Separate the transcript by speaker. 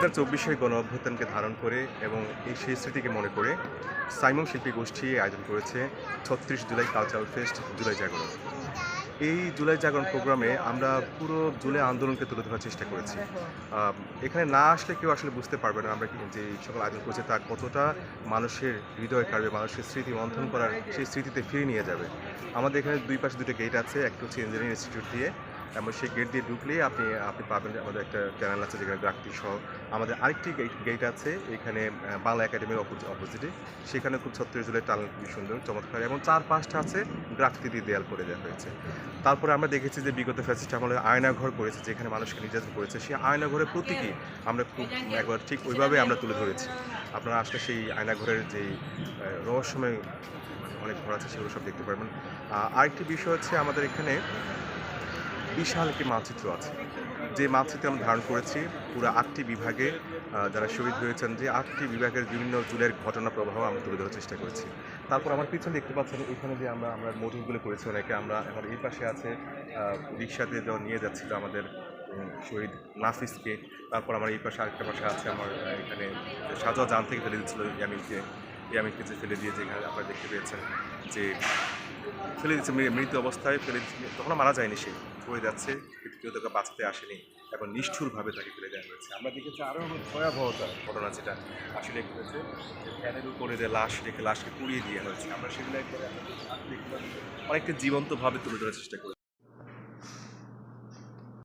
Speaker 1: 2024-এর গণঅভ্যুত্থানকে ধারণ করে এবং সেই স্মৃতিকে মনে করে সাইমন শিল্পী গোষ্ঠী আয়োজন করেছে ৩৬ জুলাই কালচারাল ফেস্ট জুলাই জাগরণ। এই জুলাই জাগরণ প্রোগ্রামে আমরা পুরো জুলাই আন্দোলনকে তুলে ধরার চেষ্টা করেছি। এখানে না আসলে কেউ আসলে বুঝতে পারবে না আমরা যে এই সকল আয়োজন করেছি তা কতটা মানুষের হৃদয় কাড়বে, মানুষের স্মৃতি মন্থন করার সেই স্মৃতিতে ফিরিয়ে নিয়ে যাবে। আমাদের এখানে দুই পাশে দুটো গেট আছে, একটা হচ্ছে ইঞ্জিনিয়ারিং ইনস্টিটিউট দিয়ে এবং সেই গেট দিয়ে ঢুকলেই আপনি পাবেন আমাদের একটা চ্যানেল আছে যেখানে গ্রাফিতি সহ আমাদের আরেকটি গেট আছে এখানে বাংলা একাডেমির অপোজিটে। সেখানে খুব ৩৬ জুলাই টানেল খুবই সুন্দর চমৎকার এবং ৪-৫টা আছে গ্রাফিতি দিয়ে দেয়াল করে দেওয়া হয়েছে। তারপরে আমরা দেখেছি যে বিগত ফ্যাসিস্ট আমলে আয়নাঘর করেছে, যেখানে মানুষকে নির্যাতন করেছে, সেই আয়নাঘরের প্রতীকী আমরা খুব একবার ঠিক ওইভাবে আমরা তুলে ধরেছি। আপনারা আসলে সেই আয়নাঘরের যেই রহস্যময় অনেক ঘর আছে সেগুলো সব দেখতে পারবেন। আরেকটি বিষয় হচ্ছে আমাদের এখানে বিশাল একটি মানচিত্র আছে, যে মানচিত্র আমরা ধারণ করেছি পুরো ৮টি বিভাগে যারা শহীদ হয়েছেন, যে 8টি বিভাগের বিভিন্ন জুলের ঘটনা প্রবাহ আমরা তুলে ধরার চেষ্টা করেছি। তারপর আমার পিছনে দেখতে পাচ্ছেন এখানে যে আমরা মোটিভগুলো করেছি অনেকে, আমরা এখন এই পাশে আছে রিক্সাতে যখন নিয়ে যাচ্ছিল আমাদের শহীদ নাফিসকে। তারপর আমার এই পাশে আরেকটা পাশে আছে আমার এখানে সাজোয়া জান থেকে ফেলে দিচ্ছিল ইয়ামিনকে যে ফেলে দিয়ে, যেখানে আপনারা দেখতে পেয়েছেন যে ফেলে দিচ্ছে মৃত অবস্থায় ফেলে দিচ্ছে, তখনও মারা যায়নি, সে পড়ে যাচ্ছে, কেউ তাকে বাঁচাতে আসেনি এবং নিষ্ঠুরভাবে তাকে ফেলে দেওয়া হয়েছে। আমরা দেখেছি আরও ভয়াবহতা ঘটনা যেটা আসলে ঘটেছে, ফ্যানের উপরে যে লাশ রেখে লাশকে পুড়িয়ে দেওয়া হয়েছে। আমরা সেগুলো একবারে অনেকটা জীবন্তভাবে তুলে ধরার চেষ্টা করেছি।